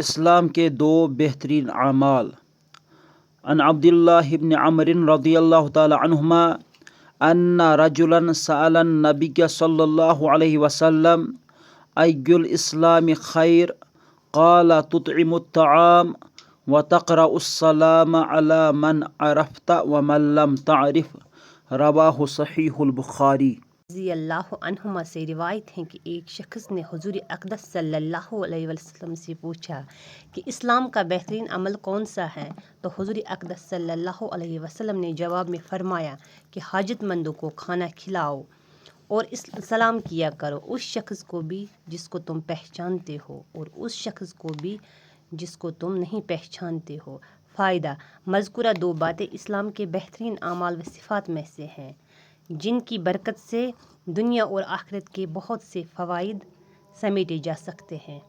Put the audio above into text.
इस्लाम के दो बेहतरीन अमाल। अन अब्दुल्लाह इब्न अमर रज़ियल्लाहु तआला अन्हुमा अन्ना रजुलन सअलन नबिय सल्लल्लाहु अलैहि वसल्लम अय्युल इस्लामी खैर क़ाला तुतइमुत तआम व तक़रउस सलाम अला मन अरफ़्ता व मन लम तअरिफ़। रवाहु सहीहुल बुखारी। रज़ी अल्लाह अन्हुमा से रिवायत है कि एक शख्स ने हुज़ूर अक़दस सल्लल्लाहु अलैहि वसल्लम से पूछा कि इस्लाम का बेहतरीन अमल कौन सा है। तो हुज़ूर अक़दस सल्लल्लाहु अलैहि वसल्लम ने जवाब में फरमाया कि हाजतमंदों को खाना खिलाओ और सलाम किया करो, उस शख्स को भी जिसको तुम पहचानते हो और उस शख्स को भी जिसको तुम नहीं पहचानते हो। फ़ायदा: मज़कूरा दो बातें इस्लाम के बेहतरीन आमाल व सिफ़ात में से हैं, जिनकी बरकत से दुनिया और आखिरत के बहुत से फ़वाइद समेटे जा सकते हैं।